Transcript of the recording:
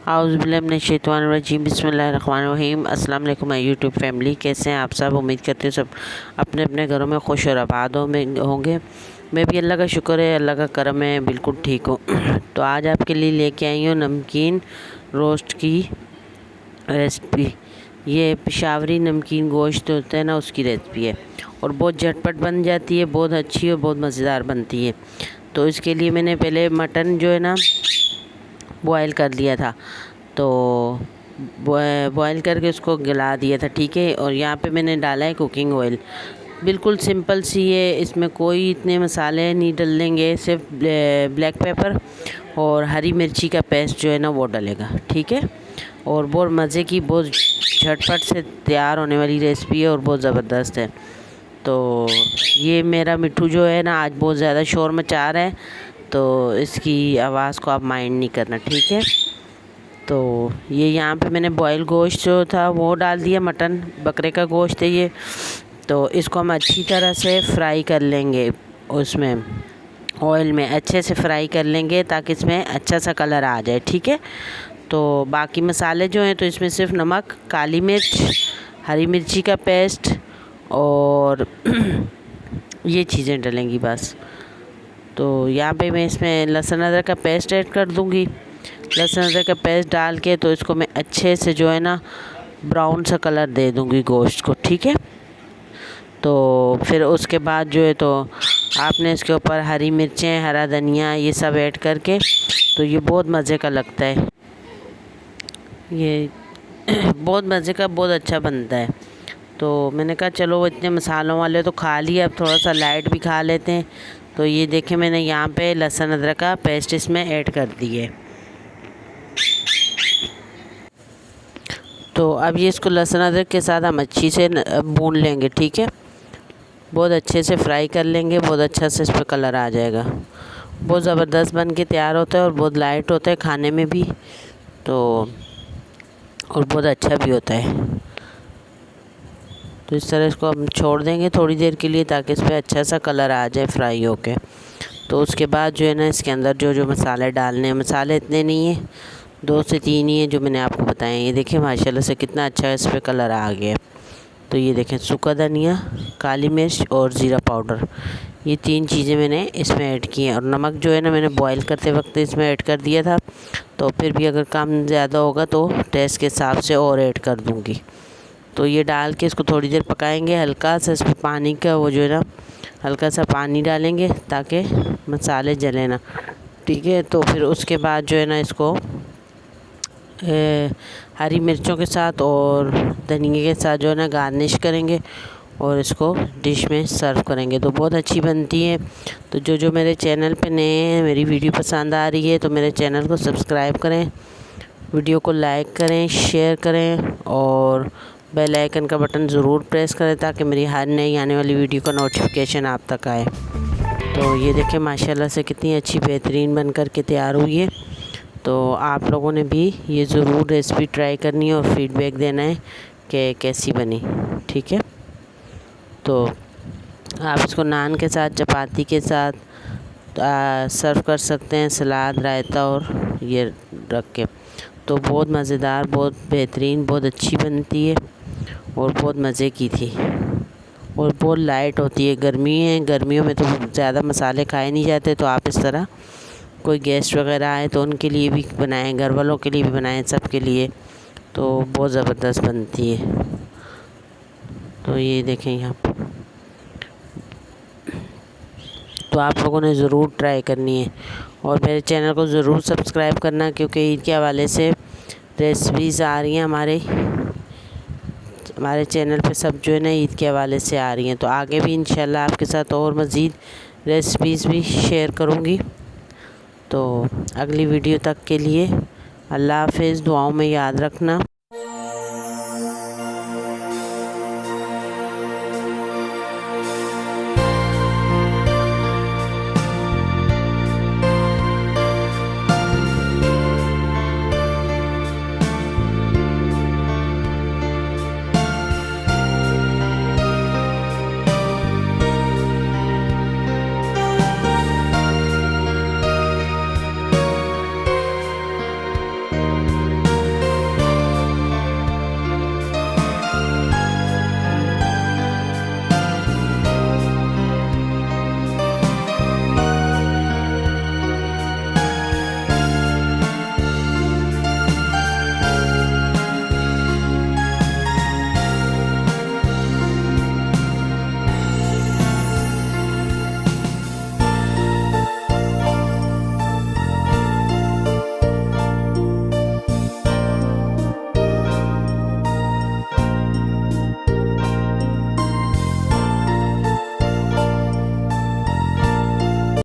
आउज़ुबिल्लाहिमिनश्शैतानिर्रजीम बिस्मिल्लाहिर्रहमानिर्रहीम। अस्सलाम वालेकुम माय यूट्यूब फैमिली, कैसे हैं आप सब। उम्मीद करते हैं सब अपने अपने घरों में खुश और आबाद होंगे। मैं भी अल्लाह का शुक्र है, अल्लाह का करम है, बिल्कुल ठीक हूँ। तो आज आपके लिए लेके आई हूँ नमकीन रोस्ट की रेसिपी। ये पेशावरी नमकीन गोश्त होता है ना, उसकी रेसिपी है और बहुत झटपट बन जाती है, बहुत अच्छी और बहुत मज़ेदार बनती है। तो इसके लिए मैंने पहले मटन जो है ना बॉयल कर लिया था, तो बॉयल करके उसको गला दिया था, ठीक है। और यहाँ पे मैंने डाला है कुकिंग ऑयल, बिल्कुल सिंपल सी है, इसमें कोई इतने मसाले नहीं डलेंगे, सिर्फ ब्लैक पेपर और हरी मिर्ची का पेस्ट जो है ना वो डलेगा, ठीक है। और बहुत मज़े की, बहुत झटपट से तैयार होने वाली रेसिपी है और बहुत ज़बरदस्त है। तो ये मेरा मिट्ठू जो है ना आज बहुत ज़्यादा शोर मचा रहा है, तो इसकी आवाज़ को आप माइंड नहीं करना, ठीक है। तो ये यहाँ पे मैंने बॉयल गोश्त जो था वो डाल दिया, मटन बकरे का गोश्त है ये। तो इसको हम अच्छी तरह से फ्राई कर लेंगे, उसमें ऑयल में अच्छे से फ्राई कर लेंगे ताकि इसमें अच्छा सा कलर आ जाए, ठीक है। तो बाकी मसाले जो हैं, तो इसमें सिर्फ नमक, काली मिर्च, हरी मिर्ची का पेस्ट और ये चीज़ें डलेंगी बस। तो यहाँ पे मैं इसमें लहसुन अदरक का पेस्ट ऐड कर दूँगी। लहसुन अदरक का पेस्ट डाल के तो इसको मैं अच्छे से जो है ना ब्राउन सा कलर दे दूँगी गोश्त को, ठीक है। तो फिर उसके बाद जो है तो आपने इसके ऊपर हरी मिर्चें, हरा धनिया ये सब ऐड करके, तो ये बहुत मज़े का लगता है, ये बहुत मज़े का, बहुत अच्छा बनता है। तो मैंने कहा चलो वो इतने मसालों वाले तो खा लिए, अब थोड़ा सा लाइट भी खा लेते हैं। तो ये देखें, मैंने यहाँ पे लहसुन अदरक का पेस्ट इसमें ऐड कर दिए। तो अब ये इसको लहसुन अदरक के साथ हम अच्छी से भून लेंगे, ठीक है। बहुत अच्छे से फ्राई कर लेंगे, बहुत अच्छा से इस पर कलर आ जाएगा। बहुत ज़बरदस्त बन के तैयार होता है और बहुत लाइट होता है खाने में भी, तो और बहुत अच्छा भी होता है। तो इस तरह इसको हम छोड़ देंगे थोड़ी देर के लिए ताकि इस पर अच्छा सा कलर आ जाए फ्राई होके। तो उसके बाद जो है ना इसके अंदर जो जो मसाले डालने हैं, मसाले इतने नहीं हैं, 2 से 3 ही हैं जो मैंने आपको बताए। ये देखें माशाल्लाह से कितना अच्छा इस पर कलर आ गया। तो ये देखें, सूखा धनिया, काली मिर्च और ज़ीरा पाउडर, ये 3 चीज़ें मैंने इसमें ऐड की हैं। और नमक जो है ना मैंने बॉईल करते वक्त इसमें ऐड कर दिया था, तो फिर भी अगर कम ज़्यादा होगा तो टेस्ट के हिसाब से और ऐड कर दूँगी। तो ये डाल के इसको थोड़ी देर पकाएंगे। हल्का सा इसमें पानी का वो जो है ना, हल्का सा पानी डालेंगे ताकि मसाले जले ना, ठीक है। तो फिर उसके बाद जो है ना इसको हरी मिर्चों के साथ और धनिया के साथ जो है ना गार्निश करेंगे और इसको डिश में सर्व करेंगे, तो बहुत अच्छी बनती है। तो जो मेरे चैनल पे नए हैं, मेरी वीडियो पसंद आ रही है तो मेरे चैनल को सब्सक्राइब करें, वीडियो को लाइक करें, शेयर करें और बेल आइकन का बटन ज़रूर प्रेस करें ताकि मेरी हर नई आने वाली वीडियो का नोटिफिकेशन आप तक आए। तो ये देखें माशाल्लाह से कितनी अच्छी बेहतरीन बन कर के तैयार हुई है। तो आप लोगों ने भी ये ज़रूर रेसिपी ट्राई करनी है और फीडबैक देना है कि कैसी बनी, ठीक है। तो आप इसको नान के साथ, चपाती के साथ सर्व कर सकते हैं, सलाद, रायता और ये रख के। तो बहुत मज़ेदार, बहुत बेहतरीन, बहुत अच्छी बनती है और बहुत मज़े की थी और बहुत लाइट होती है। गर्मी है, गर्मियों में तो ज़्यादा मसाले खाए नहीं जाते, तो आप इस तरह कोई गेस्ट वगैरह आए तो उनके लिए भी बनाएं, घर वालों के लिए भी बनाएं, सबके लिए। तो बहुत ज़बरदस्त बनती है। तो ये देखें यहाँ पर, तो आप लोगों ने ज़रूर ट्राई करनी है और मेरे चैनल को ज़रूर सब्सक्राइब करना, क्योंकि ईद के हवाले से रेसिपीज़ आ रही हैं हमारे चैनल पे, सब जो है ना ईद के हवाले से आ रही हैं। तो आगे भी इंशाल्लाह आपके साथ और मज़ीद रेसिपीज़ भी शेयर करूँगी। तो अगली वीडियो तक के लिए अल्लाह हाफ़िज़, दुआओं में याद रखना।